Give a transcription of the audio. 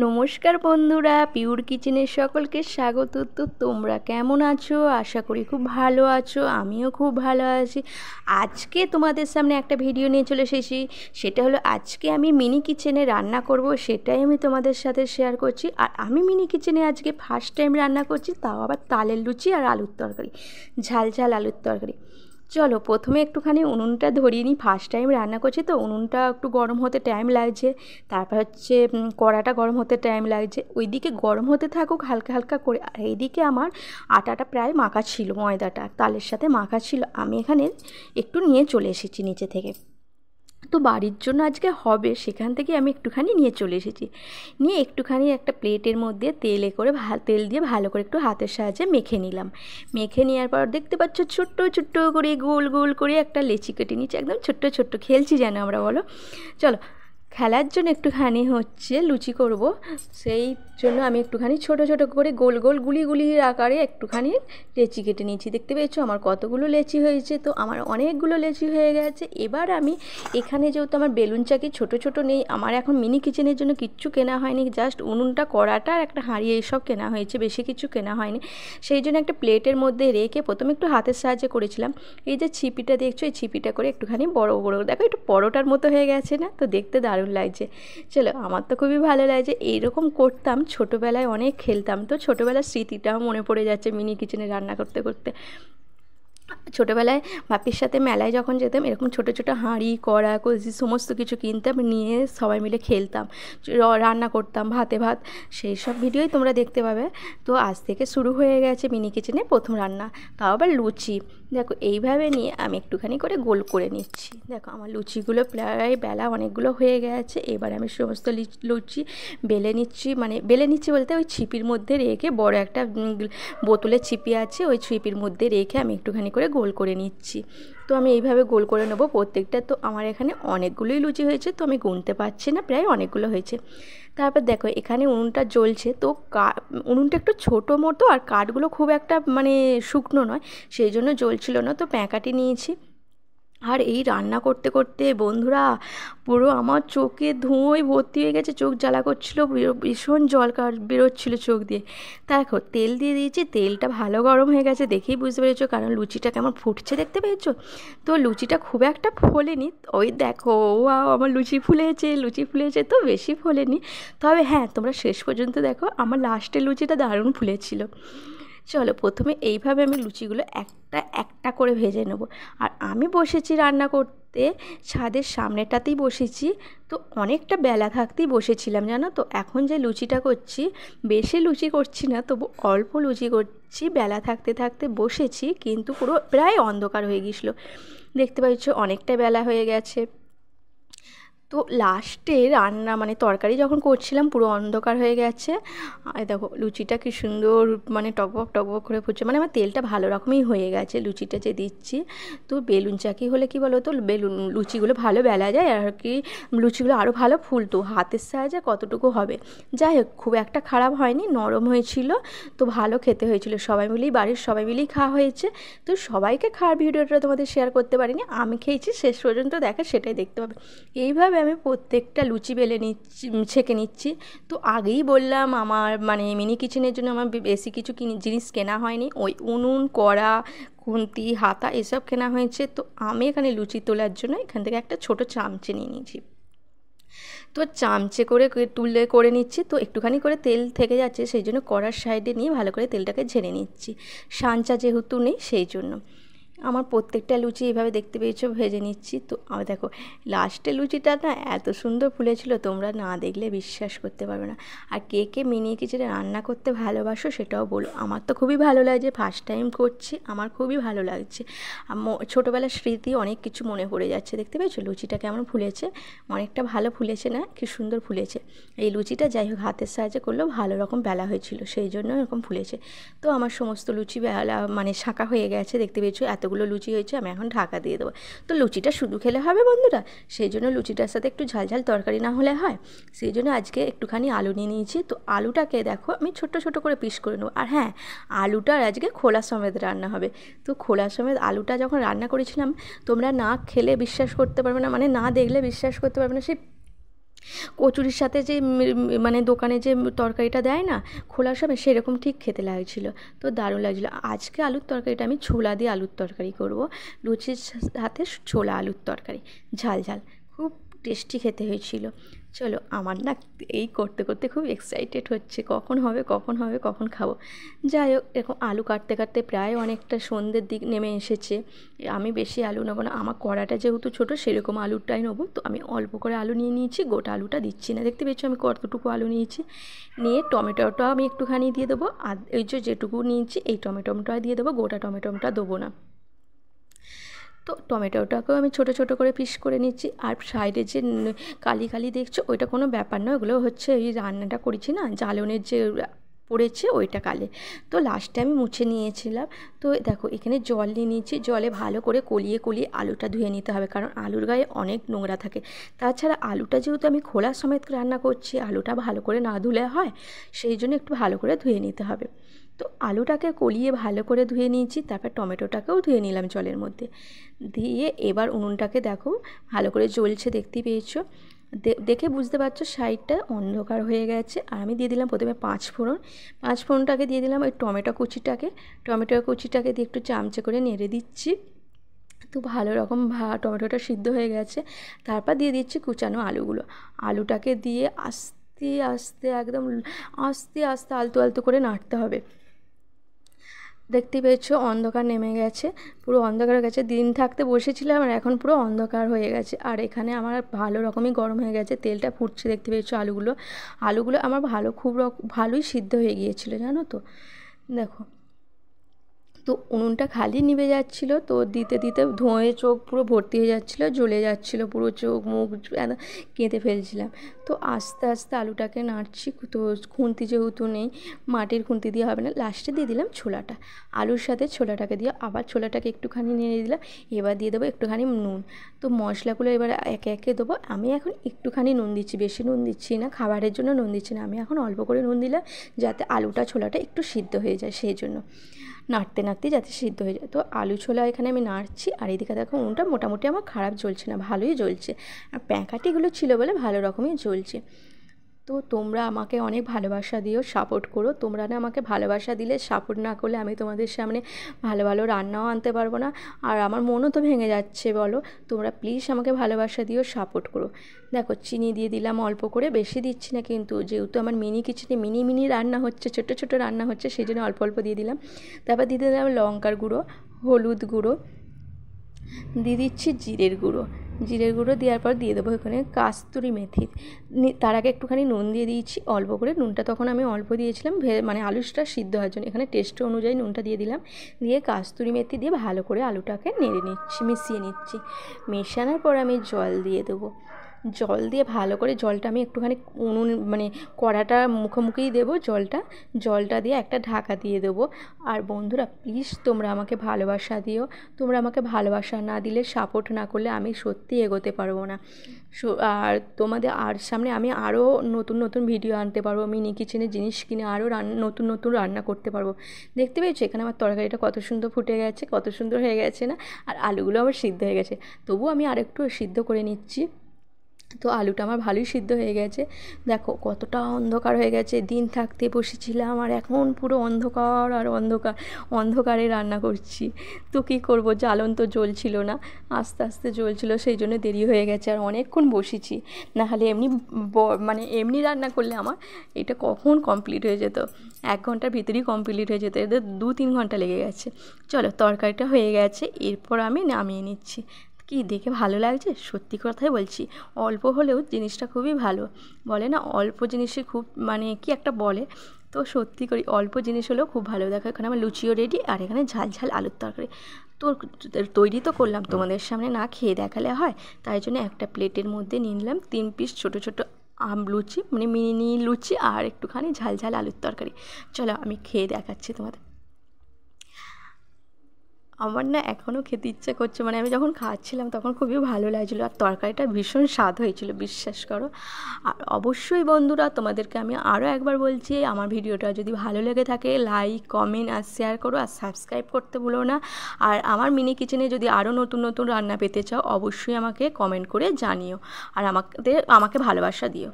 নমস্কার বন্ধুরা, পিওর কিচেনের সকলকে স্বাগত। তো তোমরা কেমন আছো? আশা করি খুব ভালো আছো। আমিও খুব ভালো আছি। আজকে তোমাদের সামনে একটা ভিডিও নিয়ে চলে এসেছি। সেটা হলো আজকে আমি মিনি কিচেনে রান্না করব, সেটাই আমি তোমাদের সাথে শেয়ার করছি। আর আমি মিনি কিচেনে আজকে ফার্স্ট টাইম রান্না করছি, তাও আবার তালের লুচি আর আলুর তরকারি, ঝাল ঝাল আলুর তরকারি। চলো প্রথমে একটুখানি উনুনটা ধরিয়ে নিই। ফার্স্ট টাইম রান্না করছি তো উনুনটা একটু গরম হতে টাইম লাগছে। তারপর হচ্ছে কড়াটা গরম হতে টাইম লাগছে। ওইদিকে গরম হতে থাকুক হালকা হালকা করে। আর এইদিকে আমার আটাটা প্রায় মাখা ছিল, ময়দাটা তালের সাথে মাখা ছিল। আমি এখানে একটু নিয়ে চলে এসেছি নিচে থেকে। তো বাড়ির জন্য আজকে হবে, সেখান থেকে আমি একটুখানি নিয়ে চলে এসেছি। নিয়ে একটুখানি একটা প্লেটের মধ্যে তেল দিয়ে ভালো করে একটু হাতের সাহায্যে মেখে নিলাম। মেখে নেওয়ার পর দেখতে পাচ্ছ ছোট্ট ছোট্ট করে গোল গোল করে একটা লেচি কেটে নিচ্ছি, একদম ছোট্ট ছোট্ট। খেলছি যেন আমরা, বলো। চলো, খেলার জন্য একটুখানি হচ্ছে লুচি করব, সেই জন্য আমি একটুখানি ছোট ছোট করে গোল গোল গুলি গুলির আকারে একটুখানি লেচি কেটে নিয়েছি। দেখতে পেয়েছো আমার কতগুলো লেচি হয়েছে? তো আমার অনেকগুলো লেচি হয়ে গেছে। এবার আমি এখানে যেহেতু আমার বেলুন চাকি ছোট ছোট নেই, আমার এখন মিনি কিচেনের জন্য কিচ্ছু কেনা হয়নি, জাস্ট উনুনটা, কড়াটা আর একটা হাঁড়ি এইসব কেনা হয়েছে, বেশি কিছু কেনা হয়নি। সেই জন্য একটা প্লেটের মধ্যে রেখে প্রথমে একটু হাতের সাহায্যে করেছিলাম। এই যে ছিপিটা দেখছো, এই ছিপিটা করে একটুখানি বড় বড়, দেখো একটু পরোটার মতো হয়ে গেছে না? তো দেখতে দারুণ লাগছে। চলো, আমার তো খুবই ভালো লাগছে। এইরকম করতাম ছোটোবেলায়, অনেক খেলতাম। তো ছোটোবেলার স্মৃতিটাও মনে পড়ে যাচ্ছে মিনি কিচেনে রান্না করতে করতে। ছোটোবেলায় বাপির সাথে মেলায় যখন যেতাম, এরকম ছোটো ছোটো হাঁড়ি, কড়া, কলসি সমস্ত কিছু কিনতাম, নিয়ে সবাই মিলে খেলতাম, রান্না করতাম ভাতে ভাত। সেই সব ভিডিওই তোমরা দেখতে পাবে। তো আজ থেকে শুরু হয়ে গেছে মিনি কিচেনে প্রথম রান্না, তাও আবার লুচি। দেখো এইভাবে নিয়ে আমি একটুখানি করে গোল করে নিচ্ছি। দেখো আমার লুচিগুলো প্রায় বেলা অনেকগুলো হয়ে গেছে। এবার আমি সমস্ত লুচি বেলে নিচ্ছি, মানে বেলে নিচ্ছি বলতে ওই ছিপির মধ্যে রেখে, বড় একটা বোতলের ছিপি আছে, ওই ছিপির মধ্যে রেখে আমি একটুখানি করে গোল করে নিচ্ছি। তো আমি এইভাবে গোল করে নেবো প্রত্যেকটা। তো আমার এখানে অনেকগুলোই লুচি হয়েছে, তো আমি গুনতে পারছি না, প্রায় অনেকগুলো হয়েছে। তারপর দেখো এখানে উনুনটা জ্বলছে। তো উনুনটা একটু ছোটো মতো, আর কাঠগুলো খুব একটা মানে শুকনো নয়, সেই জন্য জ্বলছিল না। তো প্যাঁকাটি নিয়েছি। আর এই রান্না করতে করতে বন্ধুরা পুরো আমার চোখে ধোঁয়ায় ভর্তি হয়ে গেছে, চোখ জ্বালা করছিল, ভীষণ জল বেরোচ্ছিলো চোখ দিয়ে। দেখো তেল দিয়ে দিয়েছি, তেলটা ভালো গরম হয়ে গেছে, দেখেই বুঝতে পেরেছো, কারণ লুচিটা কেমন ফুটছে দেখতে পেয়েছো। তো লুচিটা খুব একটা ফোলেনি, ওই দেখো আমার লুচি ফুলেছে, তো বেশি ফোলেনি। তবে হ্যাঁ, তোমরা শেষ পর্যন্ত দেখো, আমার লাস্টের লুচিটা দারুণ ফুলেছিল। চলো প্রথমে এইভাবে আমি লুচিগুলো একটা একটা করে ভেজে নেব। আর আমি বসেছি রান্না করতে ছাদের সামনেটাতেই বসেছি। তো অনেকটা বেলা থাকতেই বসেছিলাম জানো তো। এখন যে লুচিটা করছি, বেশি লুচি করছি না, তবু অল্প লুচি করছি। বেলা থাকতে থাকতে বসেছি, কিন্তু পুরো প্রায় অন্ধকার হয়ে গিয়েছিলো। দেখতে পাচ্ছ অনেকটা বেলা হয়ে গেছে। তো লাস্টে রান্না মানে তরকারি যখন করছিলাম, পুরো অন্ধকার হয়ে গেছে। আর দেখো লুচিটা কি সুন্দর মানে টকবক টকবক করে ফুটছে, মানে আমার তেলটা ভালো রকমই হয়ে গেছে লুচিটা যে দিচ্ছি। তো বেলুন চাকি হলে কি বলো তো, লুচিগুলো ভালো বেলা যায়, আর কি লুচিগুলো আরও ভালো ফুলতো। হাতের সাহায্যে কতটুকু হবে, যাই হোক খুব একটা খারাপ হয়নি, নরম হয়েছিল। তো ভালো খেতে হয়েছিল, সবাই মিলেই, বাড়ির সবাই মিলেই খাওয়া হয়েছে। তো সবাইকে খাওয়ার ভিডিওটা তোমাদের শেয়ার করতে পারিনি, আমি খেয়েছি, শেষ পর্যন্ত দেখা সেটাই দেখতে পাবে। এইভাবে আমি প্রত্যেকটা লুচি বেলে নিচ্ছি, ছেঁকে নিচ্ছি। তো আগেই বললাম আমার মানে মিনি কিচেনের জন্য আমার বেশি কিছু জিনিস কেনা হয়নি, ওই উনুন, কড়া, খুন্তি, হাতা এসব কেনা হয়েছে। তো আমি এখানে লুচি তোলার জন্য এখান থেকে একটা ছোট চামচে নিয়ে নিয়েছি। তো চামচে করে তুলে করে নিচ্ছি। তো একটুখানি করে তেল থেকে যাচ্ছে, সেই জন্য কড়ার সাইডে নিয়ে ভালো করে তেলটাকে ঝেড়ে নিচ্ছি, সাঞ্চা যেহেতু নেই সেই জন্য। আমার প্রত্যেকটা লুচি এইভাবে দেখতে পেয়েছো ভেজে নিচ্ছি। তো দেখো লাস্টের লুচিটা না এত সুন্দর ফুলেছিল, তোমরা না দেখলে বিশ্বাস করতে পারবে না। আর কে কে মিনি কিচেনে রান্না করতে ভালোবাসো সেটাও বলো। আমার তো খুবই ভালো লাগছে, ফার্স্ট টাইম করছি, আমার খুবই ভালো লাগছে। ছোটোবেলার স্মৃতি অনেক কিছু মনে পড়ে যাচ্ছে। দেখতে পেয়েছো লুচিটা কেমন ফুলেছে, অনেকটা ভালো ফুলেছে না, কি সুন্দর ফুলেছে। এই লুচিটা যাই হোক হাতের সাহায্যে করলেও ভালো রকম বেলা হয়েছিল, সেই জন্য এরকম ফুলেছে। তো আমার সমস্ত লুচি বেলা মানে শাঁকা হয়ে গেছে, দেখতে পেয়েছো এতগুলো লুচি হয়েছে। আমি এখন ঢাকা দিয়ে দেবো। তো লুচিটা শুধু খেলে হবে বন্ধুরা, সেই জন্য লুচিটার সাথে একটু ঝাল ঝাল তরকারি না হলে হয়, সেই জন্য আজকে একটুখানি আলু নিয়ে নিয়েছি। তো আলুটাকে দেখো আমি ছোট্ট ছোটো করে পিস করে নেবো। আর হ্যাঁ, আলুটার আজকে খোলা সমেত রান্না হবে। তো খোলা সমেত আলুটা যখন রান্না করেছিলাম, তোমরা না খেলে বিশ্বাস করতে পারবে না, মানে না দেখলে বিশ্বাস করতে পারবে না, সেই কচুরির সাথে যে মানে দোকানে যে তরকারিটা দেয় না খোলার সময়, সেরকম ঠিক খেতে লাগছিলো। তো দারুণ লাগছিলো। আজকে আলুর তরকারিটা আমি ছোলা দিয়ে আলুর তরকারি করব, লুচির সাথে ছোলা আলুর তরকারি, ঝাল ঝাল, খুব টেস্টি খেতে হয়েছিল। চলো, আমার না এই করতে করতে খুব এক্সাইটেড হচ্ছে, কখন হবে কখন হবে কখন খাবো। যাই হোক, এরকম আলু কাটতে কাটতে প্রায় অনেকটা সন্ধ্যের দিক নেমে এসেছে। আমি বেশি আলু নেবো না, আমার কড়াটা যেহেতু ছোটো সেরকম আলুটাই নেবো। তো আমি অল্প করে আলু নিয়ে নিয়েছি, গোটা আলুটা দিচ্ছি না। দেখতে পেয়েছো আমি কতটুকু আলু নিয়েছি। নিয়ে টমেটোটা আমি একটুখানি দিয়ে দেবো, আর এই যেটুকু নিয়েছি এই টমেটোটা দিয়ে দেবো, গোটা টমেটোটা দেবো না। তো টমেটোটাকেও আমি ছোটো ছোটো করে পিস করে নিচ্ছি। আর সাইডে যে কালি কালি দেখছো ওইটা কোনো ব্যাপার নয়, ওগুলো হচ্ছে এই রান্নাটা করেছি না, জ্বালনের যে পড়েছে ওইটা কালে। তো লাস্টে আমি মুছে নিয়েছিলাম। তো দেখো এখানে জল নিয়ে নিয়েছি, জলে ভালো করে কলিয়ে কলিয়ে আলুটা ধুয়ে নিতে হবে, কারণ আলুর গায়ে অনেক নোংরা থাকে। তাছাড়া আলুটা যেহেতু আমি খোলা সমেত রান্না করছি, আলুটা ভালো করে না ধুলে হয়, সেই জন্য একটু ভালো করে ধুয়ে নিতে হবে। তো আলুটাকে কলিয়ে ভালো করে ধুয়ে নিয়েছি, তারপর টমেটোটাকেও ধুয়ে নিলাম জলের মধ্যে দিয়ে। এবার উনুনটাকে দেখো ভালো করে জ্বলছে, দেখতেই পেয়েছো, দেখে বুঝতে পারছো সাইডটা অন্ধকার হয়ে গেছে। আর আমি দিয়ে দিলাম প্রথমে 5 ফোড়ন। 5 ফোড়নটাকে দিয়ে দিলাম ওই টমেটো কুচিটাকে দিয়ে একটু চামচে করে নেড়ে দিচ্ছি। তো ভালো রকম টমেটোটা সিদ্ধ হয়ে গেছে। তারপর দিয়ে দিচ্ছি কুচানো আলুগুলো। আলুটাকে দিয়ে আস্তে আস্তে একদম আস্তে আস্তে আলতো আলতো করে নাড়তে হবে। দেখতে পেয়েছো অন্ধকার নেমে গেছে, পুরো অন্ধকার হয়ে গেছে। দিন থাকতে বসেছিলাম আর এখন পুরো অন্ধকার হয়ে গেছে। আর এখানে আমার ভালো রকমই গরম হয়ে গেছে, তেলটা ফুটছে, দেখতে পেয়েছো আলুগুলো আমার খুব ভালোই সিদ্ধ হয়ে গিয়েছিলো, জানো তো। দেখো, তো উনুনটা খালি নিভে যাচ্ছিলো, তো দিতে দিতে ধোঁয়ে চোখ পুরো ভর্তি হয়ে যাচ্ছিলো, জ্বলে যাচ্ছিলো পুরো চোখ মুখ, কেঁদে ফেলছিলাম। তো আস্তে আস্তে আলুটাকে নাড়ছি। তো খুন্তি যেহেতু নেই, মাটির খুন্তি দিয়ে হবে না, লাস্টে দিয়ে দিলাম ছোলাটা। আলুর সাথে ছোলাটাকে দিয়ে আবার ছোলাটাকে একটুখানি নেড়ে দিলাম। এবার দিয়ে দেবো একটুখানি নুন। তো মশলাগুলো এবার একে একে দেবো। আমি এখন একটুখানি নুন দিচ্ছি, বেশি নুন দিচ্ছি না, খাবারের জন্য নুন দিচ্ছি না। আমি এখন অল্প করে নুন দিলাম, যাতে আলুটা ছোলাটা একটু সিদ্ধ হয়ে যায়, সেই জন্য নাড়তে নাড়তে যাতে সিদ্ধ হয়ে যায়। তো আলু ছোলা এখানে আমি নাড়ছি। আর এদিকে দেখো উনুনটা মোটামুটি আমার খারাপ জ্বলছে না, ভালোই জ্বলছে। আর প্যাঁকাটিগুলো ছিল বলে ভালো রকমই জ্বলছে। তো তোমরা আমাকে অনেক ভালোবাসা দিও, সাপোর্ট করো। তোমরা না আমাকে ভালোবাসা দিলে, সাপোর্ট না করলে আমি তোমাদের সামনে ভালো ভালো রান্নাও আনতে পারবো না। আর আমার মনও তো ভেঙে যাচ্ছে, বলো। তোমরা প্লিজ আমাকে ভালোবাসা দিও, সাপোর্ট করো। দেখো চিনি দিয়ে দিলাম অল্প করে, বেশি দিচ্ছি না কিন্তু, যেহেতু আমার মিনি কিচেনে মিনি রান্না হচ্ছে, ছোটো ছোটো রান্না হচ্ছে, সেই জন্য অল্প অল্প দিয়ে দিলাম। তারপর দিয়ে দিলাম লঙ্কার গুঁড়ো, হলুদ গুঁড়ো, দিয়ে দিচ্ছি জিরের গুঁড়ো দেওয়ার পর দিয়ে দেবো এখানে কাস্তুরি মেথি। তার আগে একটুখানি নুন দিয়ে দিয়েছি অল্প করে, নুনটা তখন আমি অল্প দিয়েছিলাম মানে আলুটা সিদ্ধ হওয়ার জন্য। এখানে টেস্ট অনুযায়ী নুনটা দিয়ে দিলাম, দিয়ে কাস্তুরি মেথি দিয়ে ভালো করে আলুটাকে নেড়ে নিচ্ছি, মিশিয়ে নিচ্ছি। মেশানোর পর আমি জল দিয়ে দেবো। জল দিয়ে ভালো করে, জলটা আমি একটুখানি উনুন মানে কড়াটা মুখোমুখিই দেবো জলটা দিয়ে একটা ঢাকা দিয়ে দেবো। আর বন্ধুরা প্লিজ তোমরা আমাকে ভালোবাসা দিও। তোমরা আমাকে ভালোবাসা না দিলে, সাপোর্ট না করলে আমি সত্যি এগোতে পারবো না। আর তোমাদের সামনে আমি আরও নতুন নতুন ভিডিও আনতে পারবো, মিনি কিচেনের জিনিস কিনে আরও নতুন নতুন রান্না করতে পারবো। দেখতে পেয়েছো এখানে আমার তরকারিটা কত সুন্দর ফুটে গেছে, কত সুন্দর হয়ে গেছে না। আর আলুগুলো আমার সিদ্ধ হয়ে গেছে, তবুও আমি আরেকটু সিদ্ধ করে নিচ্ছি। তো আলুটা আমার ভালোই সিদ্ধ হয়ে গেছে। দেখো কতটা অন্ধকার হয়ে গেছে, দিন থাকতে বসেছিলাম আর এখন পুরো অন্ধকার আর অন্ধকারে রান্না করছি। তো কী করব, জ্বালন তো জ্বলছিল না, আস্তে আস্তে জ্বলছিল, সেই জন্য দেরি হয়ে গেছে। আর অনেকক্ষণ বসেছি, নাহলে মানে এমনি রান্না করলে আমার এটা কখন কমপ্লিট হয়ে যেত, 1 ঘন্টার ভিতরেই কমপ্লিট হয়ে যেত, এদের 2-3 ঘন্টা লেগে গেছে। চলো তরকারিটা হয়ে গেছে, এরপর আমি নামিয়ে নিচ্ছি। কি দেখে ভালো লাগছে, সত্যি কথাই বলছি, অল্প হলেও জিনিসটা খুবই ভালো। বলে না অল্প জিনিসে খুব মানে কি একটা বলে, তো সত্যি করি অল্প জিনিস হলেও খুব ভালো। দেখো এখানে আমার লুচিও রেডি, আর এখানে ঝাল ঝাল আলুর তরকারি। তো তৈরি তো করলাম, তোমাদের সামনে না খেয়ে দেখালে হয়, তাই জন্য একটা প্লেটের মধ্যে নিয়ে নিলাম 3 পিস ছোটো ছোটো লুচি, মানে মিনি লুচি, আর একটুখানি ঝাল ঝাল আলুর তরকারি। চলো আমি খেয়ে দেখাচ্ছি তোমাদের। আমার না এখনও খেতে ইচ্ছে করছে, মানে আমি যখন খাচ্ছিলাম তখন খুবই ভালো লাগছিলো, আর তরকারিটা ভীষণ স্বাদ হয়েছিল, বিশ্বাস করো। আর অবশ্যই বন্ধুরা, তোমাদেরকে আমি আরও একবার বলছি, আমার ভিডিওটা যদি ভালো লেগে থাকে লাইক, কমেন্ট আর শেয়ার করো, আর সাবস্ক্রাইব করতে ভুলো না। আর আমার মিনি কিচেনে যদি আরও নতুন নতুন রান্না পেতে চাও, অবশ্যই আমাকে কমেন্ট করে জানিও, আর আমাকে ভালোবাসা দিও।